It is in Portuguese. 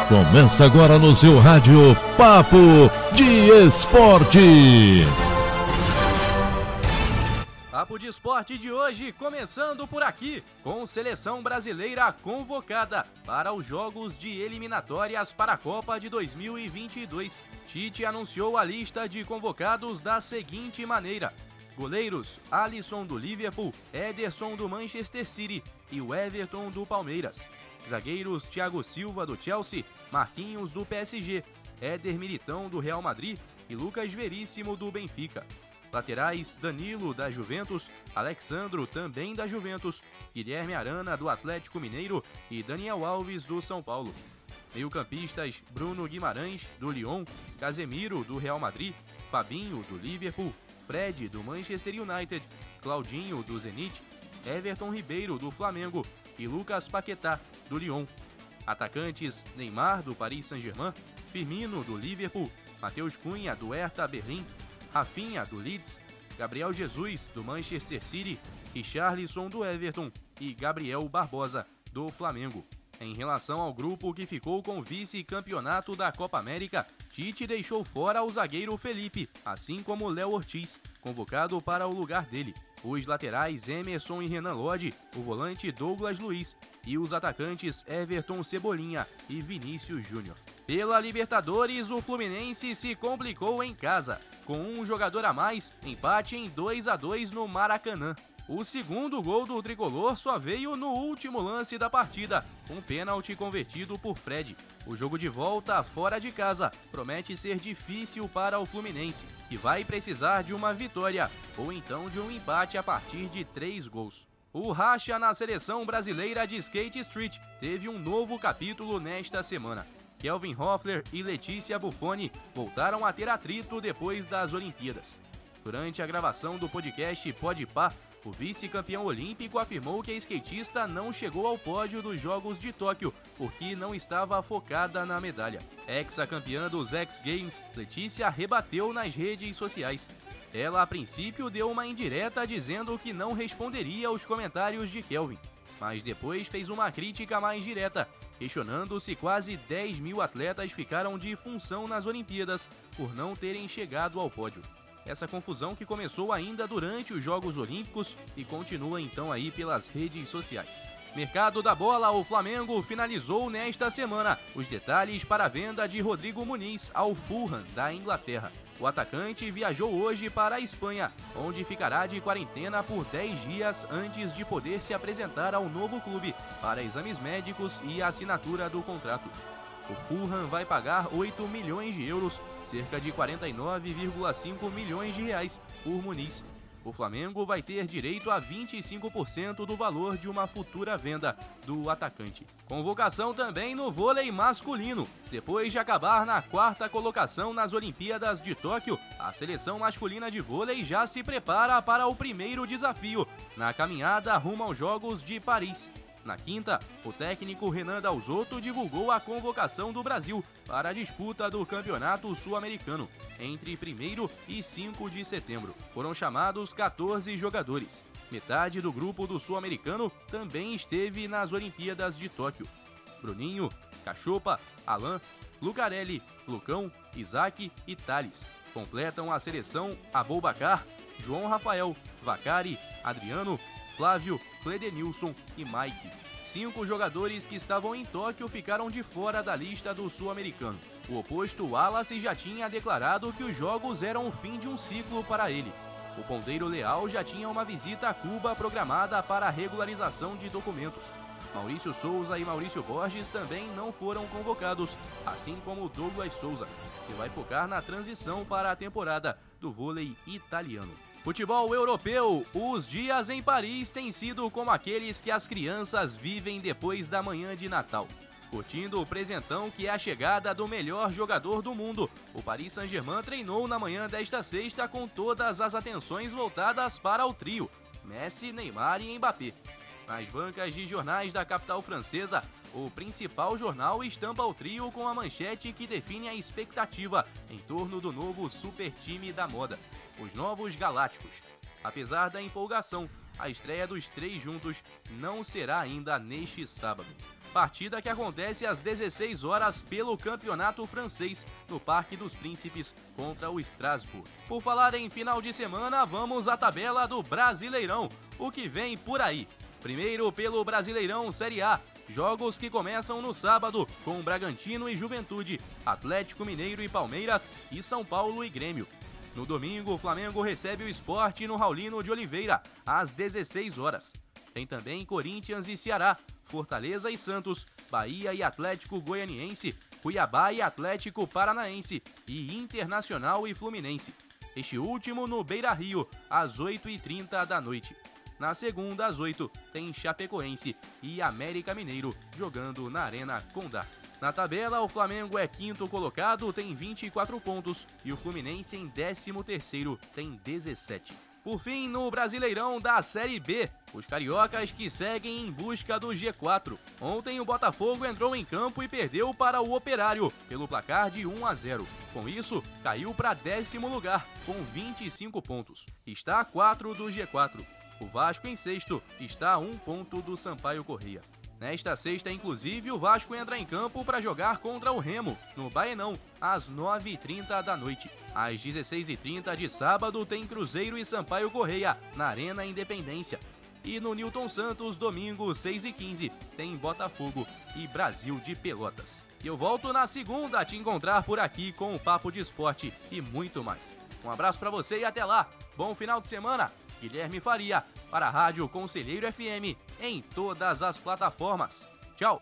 Começa agora no seu rádio Papo de Esporte. Papo de Esporte de hoje começando por aqui, com seleção brasileira convocada para os jogos de eliminatórias para a Copa de 2022. Tite anunciou a lista de convocados da seguinte maneira: goleiros, Alisson do Liverpool, Ederson do Manchester City e o Everton do Palmeiras. Zagueiros, Thiago Silva do Chelsea, Marquinhos do PSG, Éder Militão do Real Madrid e Lucas Veríssimo do Benfica. Laterais, Danilo da Juventus, Alexandro também da Juventus, Guilherme Arana do Atlético Mineiro e Daniel Alves do São Paulo. Meio-campistas, Bruno Guimarães do Lyon, Casemiro do Real Madrid, Fabinho do Liverpool, Fred do Manchester United, Claudinho do Zenit, Everton Ribeiro do Flamengo e Lucas Paquetá do Lyon. Atacantes, Neymar do Paris Saint-Germain, Firmino do Liverpool, Matheus Cunha do Hertha Berlim, Rafinha do Leeds, Gabriel Jesus do Manchester City, Richarlison do Everton e Gabriel Barbosa do Flamengo. Em relação ao grupo que ficou com o vice-campeonato da Copa América, Tite deixou fora o zagueiro Felipe, assim como Léo Ortiz, convocado para o lugar dele. Os laterais Emerson e Renan Lodge, o volante Douglas Luiz e os atacantes Everton Cebolinha e Vinícius Júnior. Pela Libertadores, o Fluminense se complicou em casa. Com um jogador a mais, empate em 2-2 no Maracanã. O segundo gol do tricolor só veio no último lance da partida, um pênalti convertido por Fred. O jogo de volta fora de casa promete ser difícil para o Fluminense, que vai precisar de uma vitória ou então de um empate a partir de 3 gols. O racha na seleção brasileira de skate street teve um novo capítulo nesta semana. Kelvin Hoffler e Letícia Buffoni voltaram a ter atrito depois das Olimpíadas. Durante a gravação do podcast Podpah, o vice-campeão olímpico afirmou que a skatista não chegou ao pódio dos Jogos de Tóquio porque não estava focada na medalha. Ex-campeã dos X Games, Letícia rebateu nas redes sociais. Ela, a princípio, deu uma indireta dizendo que não responderia aos comentários de Kelvin, mas depois fez uma crítica mais direta, questionando se quase 10 mil atletas ficaram de função nas Olimpíadas por não terem chegado ao pódio. Essa confusão que começou ainda durante os Jogos Olímpicos e continua então aí pelas redes sociais. Mercado da bola, o Flamengo finalizou nesta semana os detalhes para a venda de Rodrigo Muniz ao Fulham da Inglaterra. O atacante viajou hoje para a Espanha, onde ficará de quarentena por 10 dias antes de poder se apresentar ao novo clube para exames médicos e assinatura do contrato. O Fulham vai pagar 8 milhões de euros, cerca de 49,5 milhões de reais, por Muniz. O Flamengo vai ter direito a 25% do valor de uma futura venda do atacante. Convocação também no vôlei masculino. Depois de acabar na 4ª colocação nas Olimpíadas de Tóquio, a seleção masculina de vôlei já se prepara para o primeiro desafio, na caminhada rumo aos Jogos de Paris. Na quinta, o técnico Renan Dalzotto divulgou a convocação do Brasil para a disputa do Campeonato Sul-Americano, entre 1º e 5 de setembro. Foram chamados 14 jogadores. Metade do grupo do Sul-Americano também esteve nas Olimpíadas de Tóquio. Bruninho, Cachopa, Alain, Lucarelli, Lucão, Isaac e Thales. Completam a seleção Aboubacar, João Rafael, Vacari, Adriano, Flávio, Cledenilson e Mike. 5 jogadores que estavam em Tóquio ficaram de fora da lista do sul-americano. O oposto Wallace já tinha declarado que os jogos eram o fim de um ciclo para ele. O ponteiro Leal já tinha uma visita a Cuba programada para a regularização de documentos. Maurício Souza e Maurício Borges também não foram convocados, assim como Douglas Souza, que vai focar na transição para a temporada do vôlei italiano. Futebol europeu, os dias em Paris têm sido como aqueles que as crianças vivem depois da manhã de Natal. Curtindo o presentão que é a chegada do melhor jogador do mundo, o Paris Saint-Germain treinou na manhã desta sexta com todas as atenções voltadas para o trio, Messi, Neymar e Mbappé. Nas bancas de jornais da capital francesa, o principal jornal estampa o trio com a manchete que define a expectativa em torno do novo super time da moda, os Novos Galácticos. Apesar da empolgação, a estreia dos 3 juntos não será ainda neste sábado. Partida que acontece às 16 horas pelo Campeonato Francês, no Parque dos Príncipes contra o Strasbourg. Por falar em final de semana, vamos à tabela do Brasileirão, o que vem por aí. Primeiro pelo Brasileirão Série A, jogos que começam no sábado com Bragantino e Juventude, Atlético Mineiro e Palmeiras e São Paulo e Grêmio. No domingo, o Flamengo recebe o Sport no Raulino de Oliveira, às 16 horas. Tem também Corinthians e Ceará, Fortaleza e Santos, Bahia e Atlético Goianiense, Cuiabá e Atlético Paranaense e Internacional e Fluminense. Este último no Beira-Rio, às 8h30 da noite. Na segunda, às 8h, tem Chapecoense e América Mineiro jogando na Arena Condá. Na tabela, o Flamengo é quinto colocado, tem 24 pontos, e o Fluminense em 13º tem 17. Por fim, no Brasileirão da Série B, os cariocas que seguem em busca do G4. Ontem o Botafogo entrou em campo e perdeu para o Operário, pelo placar de 1-0. Com isso, caiu para 10º lugar, com 25 pontos. Está a 4 do G4. O Vasco em sexto está a 1 ponto do Sampaio Corrêa. Nesta sexta, inclusive, o Vasco entra em campo para jogar contra o Remo, no Baenão, às 9h30 da noite. Às 16h30 de sábado, tem Cruzeiro e Sampaio Corrêa, na Arena Independência. E no Newton Santos, domingo, 6h15, tem Botafogo e Brasil de Pelotas. E eu volto na segunda a te encontrar por aqui com o Papo de Esporte e muito mais. Um abraço para você e até lá. Bom final de semana. Guilherme Faria, para a Rádio Conselheiro FM, em todas as plataformas. Tchau!